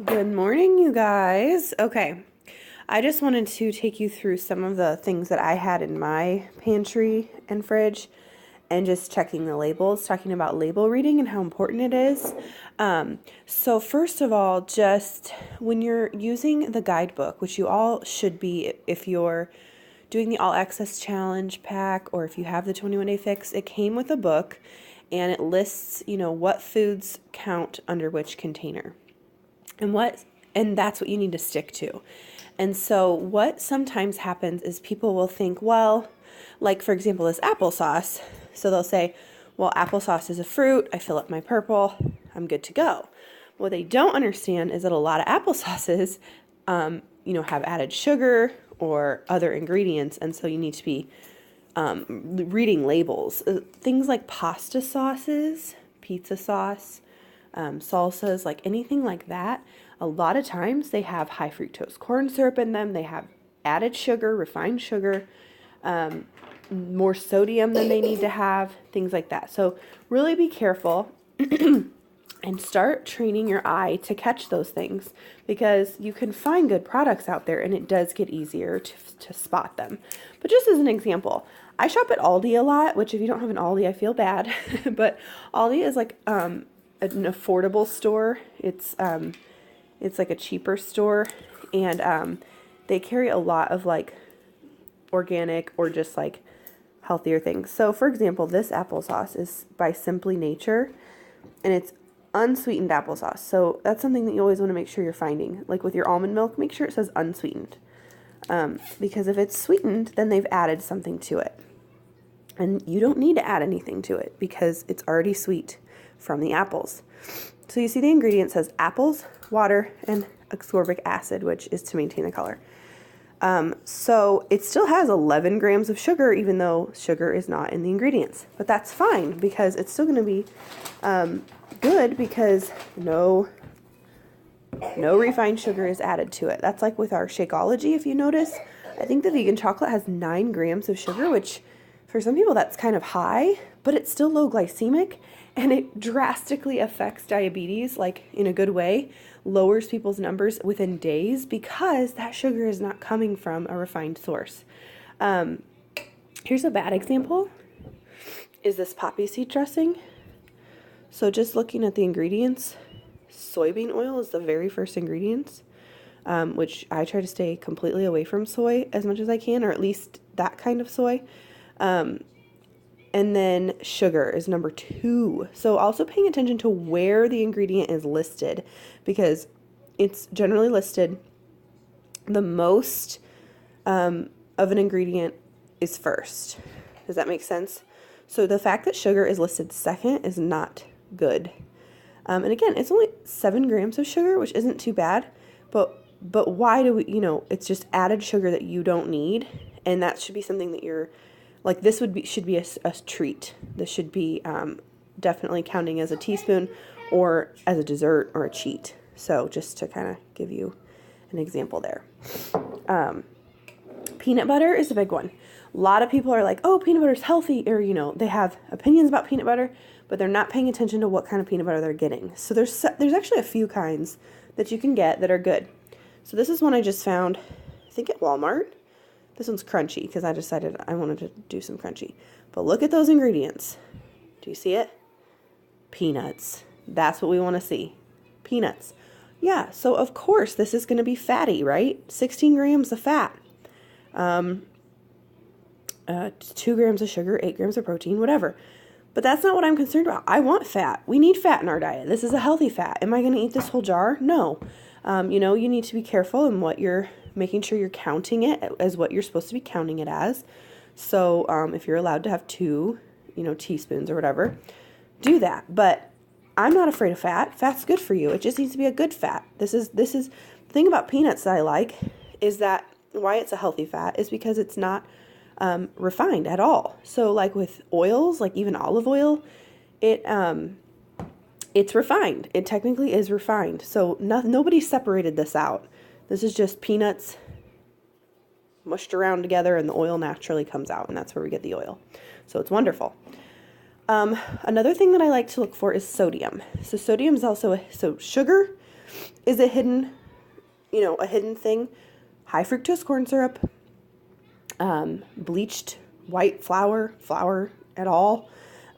Good morning, you guys. Okay, I just wanted to take you through some of the things that I had in my pantry and fridge and just checking the labels, talking about label reading and how important it is. So, first of all, just when you're using the guidebook, which you all should be if you're doing the All Access Challenge pack or if you have the 21 Day Fix, it came with a book and it lists, what foods count under which container and that's what you need to stick to. And so what sometimes happens is people will think, well, like for example, this applesauce. So they'll say, well, applesauce is a fruit. I fill up my purple. I'm good to go. What they don't understand is that a lot of applesauces, have added sugar or other ingredients. And so you need to be reading labels. Things like pasta sauces, pizza sauce, salsas, like anything like that, a lot of times they have high fructose corn syrup in them. They have added sugar, refined sugar, more sodium than they need to have, things like that. So really be careful and start training your eye to catch those things, because you can find good products out there and it does get easier to spot them. But just as an example, I shop at Aldi a lot, which if you don't have an Aldi, I feel bad, but Aldi is like an affordable store. It's like a cheaper store, and they carry a lot of like organic or just like healthier things. So for example, this applesauce is by Simply Nature, and it's unsweetened applesauce. So that's something that you always want to make sure you're finding. Like with your almond milk, make sure it says unsweetened. Because if it's sweetened, then they've added something to it. And you don't need to add anything to it because it's already sweet from the apples. So you see the ingredient says apples, water, and ascorbic acid, which is to maintain the color. So it still has 11 grams of sugar, even though sugar is not in the ingredients. But that's fine because it's still going to be good because no refined sugar is added to it. That's like with our Shakeology, if you notice. I think the vegan chocolate has 9 grams of sugar, which for some people that's kind of high, but it's still low glycemic, and it drastically affects diabetes, like in a good way, lowers people's numbers within days because that sugar is not coming from a refined source. Here's a bad example, is this poppy seed dressing. So just looking at the ingredients, soybean oil is the very first ingredients, which I try to stay completely away from soy as much as I can, or at least that kind of soy. And then sugar is number 2. So also paying attention to where the ingredient is listed, because it's generally listed the most of an ingredient is first. Does that make sense? So the fact that sugar is listed second is not good. And again, it's only 7 grams of sugar, which isn't too bad, but why do we, it's just added sugar that you don't need, and that should be something that you're, like this should be a treat. This should be definitely counting as a teaspoon or as a dessert or a cheat. So just to kind of give you an example there. Peanut butter is a big one. A lot of people are like, oh, peanut butter is healthy, or, they have opinions about peanut butter, but they're not paying attention to what kind of peanut butter they're getting. So there's actually a few kinds that you can get that are good. So this is one I just found, I think at Walmart. This one's crunchy because I decided I wanted to do some crunchy. But look at those ingredients. Do you see it? Peanuts. That's what we want to see. Peanuts. Yeah, so of course this is going to be fatty, right? 16 grams of fat. 2 grams of sugar, 8 grams of protein, whatever. But that's not what I'm concerned about. I want fat. We need fat in our diet. This is a healthy fat. Am I going to eat this whole jar? No. You need to be careful in what you're making sure you're counting it as what you're supposed to be counting it as. So if you're allowed to have 2, teaspoons or whatever, do that. But I'm not afraid of fat. Fat's good for you. It just needs to be a good fat. This is the thing about peanuts that I like, is that why it's a healthy fat is because it's not refined at all. So like with oils, like even olive oil, it's refined. It technically is refined. So nobody separated this out. This is just peanuts mushed around together, and the oil naturally comes out, and that's where we get the oil. So it's wonderful. Another thing that I like to look for is sodium. So sodium is also so sugar is a hidden, a hidden thing. High fructose corn syrup, bleached white flour at all,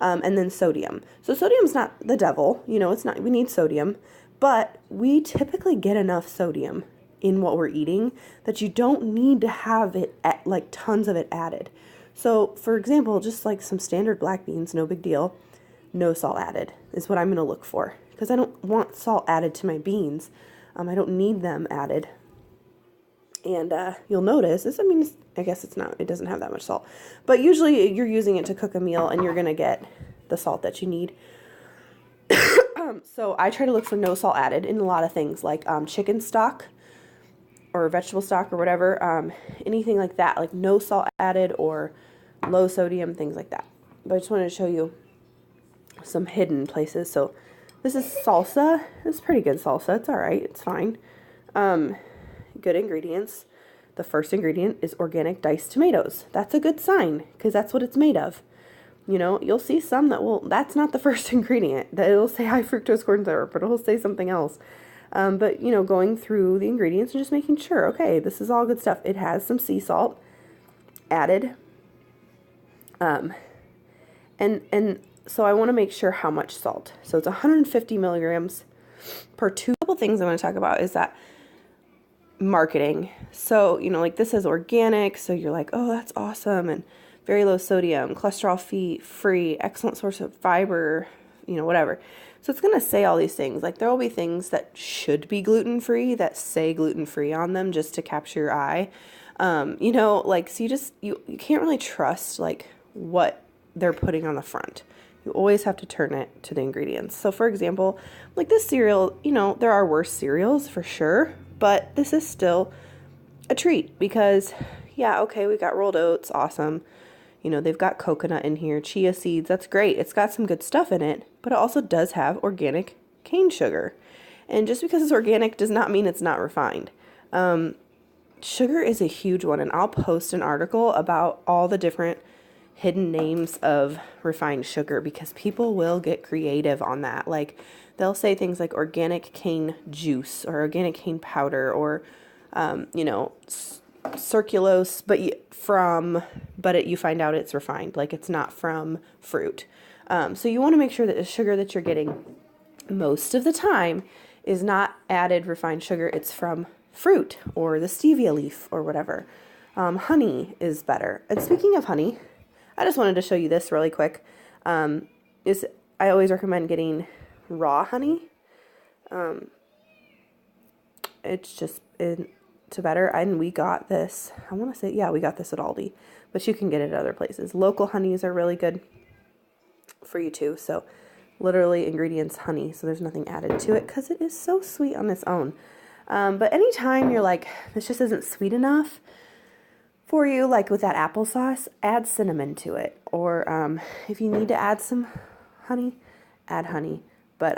and then sodium. So sodium's not the devil, it's not, we need sodium, but we typically get enough sodium in what we're eating that you don't need to have it like tons of it added. So for example, just like some standard black beans, no big deal, no salt added is what I'm going to look for, because I don't want salt added to my beans. I don't need them added. And you'll notice this, I guess it doesn't have that much salt, but usually you're using it to cook a meal and you're going to get the salt that you need. So I try to look for no salt added in a lot of things, like chicken stock or vegetable stock or whatever, anything like that, like no salt added or low sodium, things like that. But I just wanted to show you some hidden places. So this is salsa. It's pretty good salsa. It's all right. It's fine. Good ingredients. The first ingredient is organic diced tomatoes. That's a good sign, because that's what it's made of. You'll see some that's not the first ingredient. That it'll say high fructose corn syrup, but it'll say something else. But going through the ingredients and just making sure, okay, this is all good stuff. It has some sea salt added. And so I want to make sure how much salt. So it's 150 milligrams per two. A couple things I want to talk about is that marketing. So, like this is organic. So you're like, oh, that's awesome. And very low sodium, cholesterol free, excellent source of fiber, whatever. So it's going to say all these things. Like there will be things that should be gluten-free that say gluten-free on them just to capture your eye. So you can't really trust like what they're putting on the front. You always have to turn it to the ingredients. So for example, like this cereal, there are worse cereals for sure, but this is still a treat because, yeah, okay, we got rolled oats, awesome. They've got coconut in here, chia seeds, that's great. It's got some good stuff in it, but it also does have organic cane sugar. And just because it's organic does not mean it's not refined. Sugar is a huge one, and I'll post an article about all the different hidden names of refined sugar because people will get creative on that. Like they'll say things like organic cane juice or organic cane powder or, circulose, but you find out it's refined, like it's not from fruit. So you want to make sure that the sugar that you're getting most of the time is not added refined sugar. It's from fruit or the stevia leaf or whatever. Honey is better. And speaking of honey, I just wanted to show you this really quick. I always recommend getting raw honey. It's just to better, and we got this, I want to say, yeah, we got this at Aldi, but you can get it at other places. Local honeys are really good for you too. So literally ingredients honey, so there's nothing added to it because it is so sweet on its own. But anytime you're like, this just isn't sweet enough for you, like with that applesauce, add cinnamon to it. Or if you need to add some honey, add honey. But,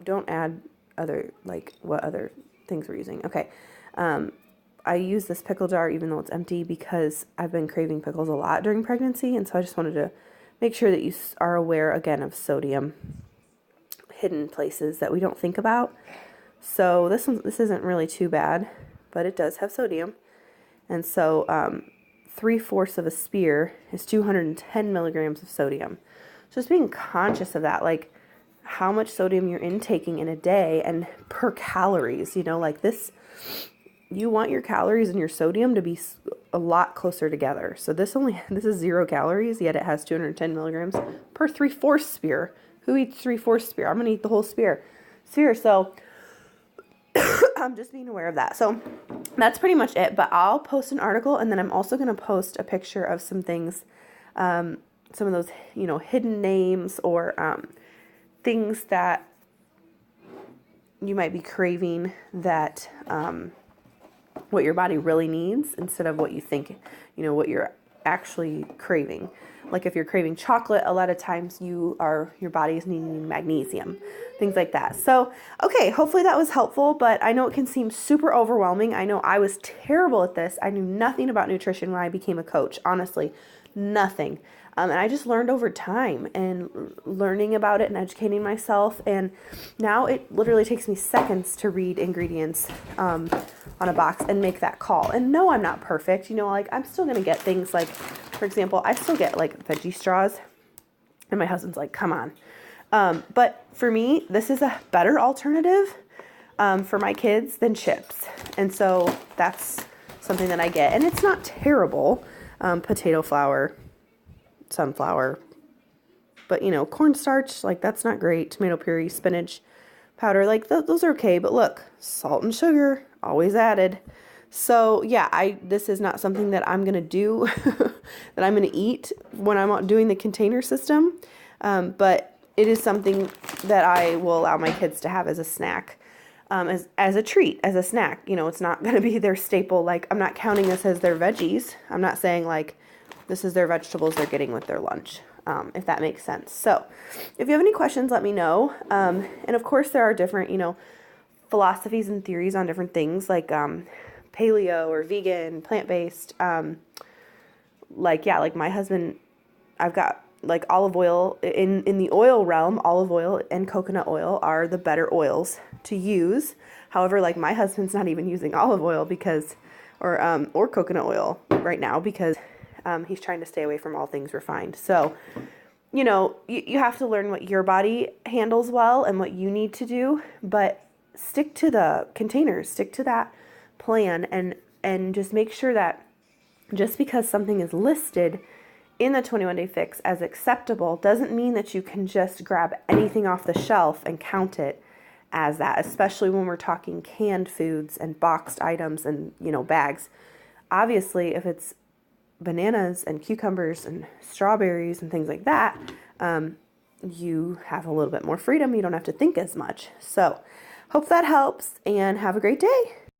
don't add what other things we're using. Okay. I use this pickle jar even though it's empty because I've been craving pickles a lot during pregnancy, and so I just wanted to make sure that you are aware again of sodium hidden places that we don't think about. So this isn't really too bad, but it does have sodium. And so 3/4 of a spear is 210 milligrams of sodium. So just being conscious of that, like how much sodium you're intaking in a day and per calories, like this, you want your calories and your sodium to be a lot closer together. So this is 0 calories, yet it has 210 milligrams per 3/4 spear. Who eats 3/4 spear? I'm going to eat the whole spear. So I'm just being aware of that. So that's pretty much it, but I'll post an article, and then I'm also going to post a picture of some things, some of those, hidden names or, things that you might be craving that what your body really needs instead of what you think, what you're actually craving. Like if you're craving chocolate, a lot of times your body is needing magnesium, things like that. So, okay, hopefully that was helpful, but I know it can seem super overwhelming. I know I was terrible at this. I knew nothing about nutrition when I became a coach. Honestly, nothing. And I just learned over time and learning about it and educating myself. And now it literally takes me seconds to read ingredients on a box and make that call. And no, I'm not perfect. You know, like I'm still going to get things like, for example, I still get like veggie straws. And my husband's like, come on. But for me, this is a better alternative for my kids than chips. And so that's something that I get. And it's not terrible. Potato flour, sunflower, but you know, cornstarch, like that's not great. Tomato puree, spinach powder, like those are okay. But look, salt and sugar always added. So yeah, this is not something that I'm gonna do, that I'm gonna eat when I'm doing the container system. But it is something that I will allow my kids to have as a snack, as a treat, as a snack. You know, it's not gonna be their staple. Like I'm not counting this as their veggies. I'm not saying like this is their vegetables they're getting with their lunch, if that makes sense. So if you have any questions, let me know. And of course there are different, you know, philosophies and theories on different things like paleo or vegan, plant-based. Like my husband, I've got like olive oil in the oil realm. Olive oil and coconut oil are the better oils to use. However, like my husband's not even using olive oil because, or coconut oil right now because he's trying to stay away from all things refined. So, you know, you have to learn what your body handles well and what you need to do, but stick to the containers, stick to that plan, and just make sure that just because something is listed in the 21-day fix as acceptable doesn't mean that you can just grab anything off the shelf and count it as that, especially when we're talking canned foods and boxed items and, you know, bags. Obviously, if it's bananas and cucumbers and strawberries and things like that, you have a little bit more freedom. You don't have to think as much. So hope that helps and have a great day.